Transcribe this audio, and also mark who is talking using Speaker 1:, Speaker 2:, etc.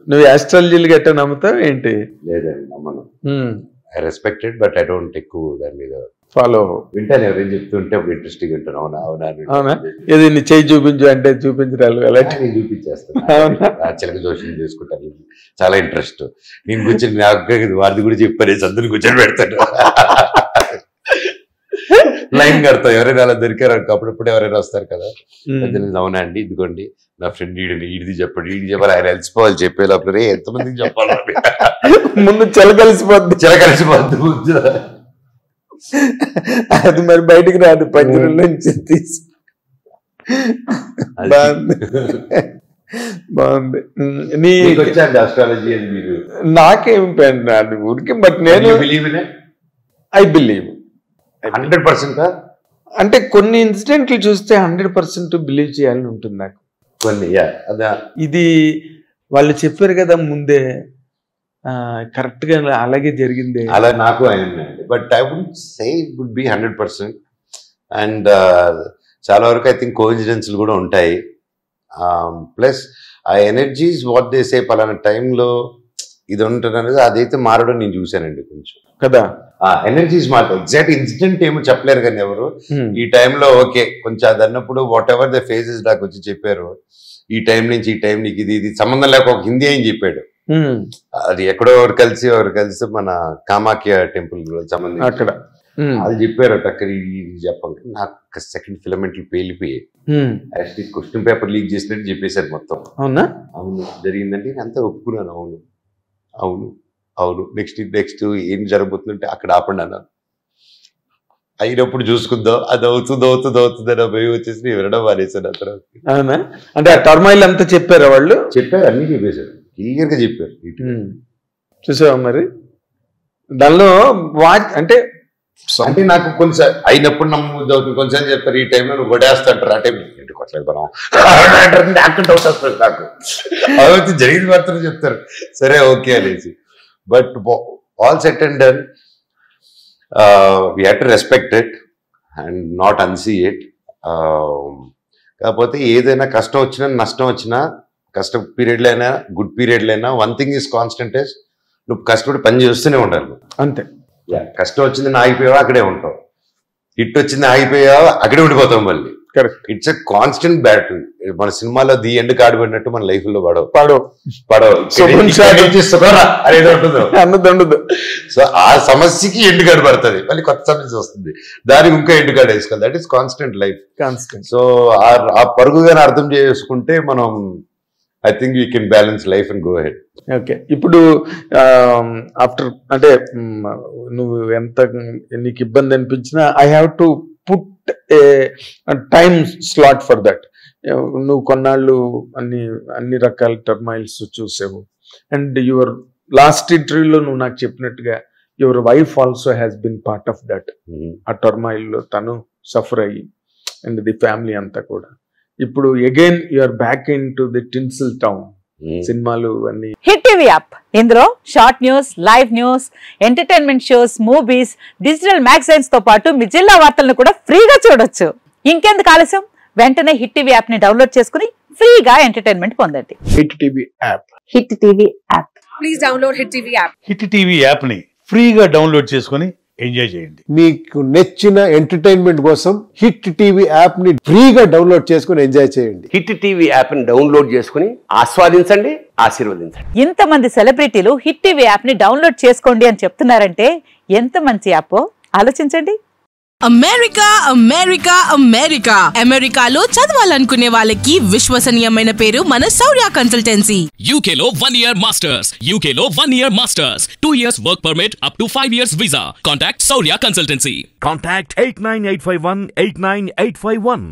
Speaker 1: నువ్వు ఆస్ట్రాలజీలు గట్టా నమ్ముతావు ఏంటి?
Speaker 2: లేదండి, నమ్మను. I respected, but I don't ఎక్కువ దాని మీద
Speaker 1: ఫాలో.
Speaker 2: వింటాను, ఎవరైనా చెప్తుంటే అప్పుడు ఇంట్రెస్టింగ్ వింటాను. అవునా అవునా
Speaker 1: అవునా? ఏది నీ చెయ్యి చూపించు అంటే చూపించరాలు అలాంటి
Speaker 2: నేను చూపించేస్తాను. చిలక జోషం చేసుకుంటాను, చాలా ఇంట్రెస్ట్. నేను కూర్చొని నాకు వారిది కూడా చెప్పాను, చదువుని కూర్చొని పెడతాను. లైన్ కడతాం, ఎవరైనా అలా దొరికారు అప్పుడప్పుడు ఎవరైనా వస్తారు కదా, అవునా అండి ఇదిగోండి నా ఫ్రెండ్ ఈడిది చెప్పండి, ఈడి చెప్పాలి, ఆయన కలిసిపోవాలి, చెప్పే లోపల ఎంతమందికి చెప్పాలి,
Speaker 1: ముందు చిలకలిసిపోద్ది అది మరి బయటికి రాదు, పంజరం నుంచి తీసి. బాగుంది.
Speaker 2: ఆస్ట్రాలజీ అని మీరు?
Speaker 1: నాకేం పెండి ఊరికి, బట్ నేను ఐ బిలీవ్
Speaker 2: 100%.
Speaker 1: అంటే కొన్ని ఇన్సిడెంట్లు చూస్తే 100% బిలీవ్ చేయాలని ఉంటుంది నాకు.
Speaker 2: కొన్ని
Speaker 1: ఇది వాళ్ళు చెప్పారు కదా ముందే, కరెక్ట్ గా అలాగే జరిగింది
Speaker 2: అలా నాకు అయిందండి. But I would say it would be 100%. And చాలా వరకు ఐ థింక్ కోఇన్సిడెన్స్లు కూడా ఉంటాయి. ప్లస్ ఆ ఎనర్జీస్ వాట్ దే సే పలానా టైంలో ఇది ఉంటుంది అనేది అదైతే మారడం నేను చూశానండి కొంచెం
Speaker 1: కదా.
Speaker 2: ఆ ఎనర్జీస్ మారుతాయి. ఎగ్జాక్ట్ ఇన్సిడెంట్ ఏమో చెప్పలేరు కానీ ఎవరు ఈ టైంలో ఓకే కొంచెం అది అన్నప్పుడు వాట్ ఎవర్ ద ఫేజెస్ దాకా వచ్చి చెప్పారు, ఈ టైం నుంచి ఈ టైం నీకు ఇది సమ్మతం లేక ఒక హిందీ అని చెప్పాడు. అది ఎక్కడో ఎవరు కలిసి మన కామాఖ్య టెంపుల్ సంబంధించి
Speaker 1: అక్కడ
Speaker 2: అది చెప్పారు. అక్కడ ఇది చెప్పాలి, నాకు సెకండ్ ఫిలమెంట్లు పేలిపోయాయి. యాక్చువల్లీ క్వశ్చన్ పేపర్ లీక్ చేసినట్టు చెప్పేశారు మొత్తం.
Speaker 1: అవునా?
Speaker 2: అవును జరిగిందంటే నేను అంతా ఒప్పుకున్నాను. అవును అవును అవును నెక్స్ట్ ఏం జరగబోతుందంటే అక్కడ ఆపండి అన్నాను. అయినప్పుడు చూసుకుందాం, అది అవుతుంది అని భయం వచ్చేసి వినడం మానేశాను. అక్కడ
Speaker 1: అవునా? అంటే ఆ టర్మాయిల్ అంతా చెప్పారా వాళ్ళు?
Speaker 2: చెప్పారు, అన్ని చెప్పేశారు, క్లియర్ గా చెప్పారు.
Speaker 1: చూసావా మరి దానిలో అంటే
Speaker 2: నాకు కొంచెం అయినప్పుడు నమ్మూది అవుతుంది, కొంచెం చెప్తారు ఈ టైంలో నువ్వు కొట్టేస్తాంటారు, ఆ టైం ఇంటికి కొట్టలేదు మనం యాక్ట్ అవుట్ వస్తుంది నాకు. అదైతే జరిగింది మాత్రం చెప్తారు, సరే ఓకే అనేసి. But all set and done, we have to respect it and not అన్సీ it. కాకపోతే ఏదైనా కష్టం వచ్చినా నష్టం వచ్చినా, కష్ట పీరియడ్లో అయినా గుడ్ పీరియడ్లో అయినా, one thing is constant is నువ్వు కష్టపడి పని చేస్తూనే ఉండాలి
Speaker 1: అంతే.
Speaker 2: కష్టం వచ్చింది ఆగిపోయావా అక్కడే ఉంటావు, హిట్ వచ్చింది ఆగిపోయావా అక్కడే ఉండిపోతాం మళ్ళీ.
Speaker 1: Correct.
Speaker 2: It's a constant battle. మన సినిమాలో ది ఎండ్ ఆడిపడినట్టు మన లైఫ్ లో పడవు
Speaker 1: అన్నది.
Speaker 2: సో ఆ సమస్యకి ఎండ్ కార్డు పడుతుంది, మళ్ళీ కొత్త సమస్య వస్తుంది, దానికి ఇంకా ఎండ్ కార్డు వేసుకోవాలి. That is constant life. So ఆ పరుగుగానే అర్థం చేసుకుంటే మనం I think you can balance life and go head.
Speaker 1: Okay. ఇప్పుడు ఆఫ్టర్ అంటే నువ్వు ఎంత నీకు ఇబ్బంది అనిపించినా I have to put a time slot for that. నువ్వు కొన్నాళ్ళు అన్ని రకాల టర్మాయిల్స్ చూసావు. అండ్ యువర్ లాస్ట్ ఇంటర్వ్యూలో నువ్వు నాకు చెప్పినట్టుగా your wife also has been part of that. ఆ టర్మాయిల్లో తను సఫర్ అయ్యి అండ్ ది ఫ్యామిలీ అంతా కూడా. ఇప్పుడు again you're back into the tinsel town. సినిమాలు అన్ని.
Speaker 3: హిట్ టీవీ యాప్, ఇందులో short news, live news, entertainment shows, movies, digital magazines తో పాటు మీ జిల్లా వార్తలను కూడా ఫ్రీగా చూడొచ్చు. ఇంకెందుకు ఆలస్యం, వెంటనే హిట్ టీవీ యాప్ ని డౌన్లోడ్ చేసుకుని ఫ్రీగా ఎంటర్టైన్మెంట్ పొందండి.
Speaker 1: Hit TV app.
Speaker 3: Hit TV app.
Speaker 4: Please download hit TV app.
Speaker 5: Hit TV app ని ఫ్రీగా డౌన్లోడ్ చేసుకుని ఎంజాయ్ చేయండి.
Speaker 6: మీకు నచ్చిన ఎంటర్టైన్మెంట్ కోసం హిట్ టీవీ యాప్ ని ఫ్రీగా డౌన్లోడ్ చేసుకుని ఎంజాయ్ చేయండి.
Speaker 7: హిట్ టీవీ యాప్ ని డౌన్లోడ్ చేసుకుని ఆస్వాదించండి, ఆశీర్వదించండి.
Speaker 3: ఇంతమంది సెలబ్రిటీలు హిట్ టీవీ యాప్ ని డౌన్లోడ్ చేసుకోండి అని చెప్తున్నారంటే ఎంత మంచి యాప్ ఆలోచించండి.
Speaker 4: అమెరికా అమెరికా అమెరికా అమెరికాలో చదవాలనుకునే వాళ్ళకి విశ్వసనీయమైన పేరు మన శౌర్య కన్సల్టెన్సీ.
Speaker 8: UK లో 1 year masters, UK లో 1 year masters, 2 years work permit up to 5 years visa. Contact Saurya Consultancy.
Speaker 9: Contact 89851 89851.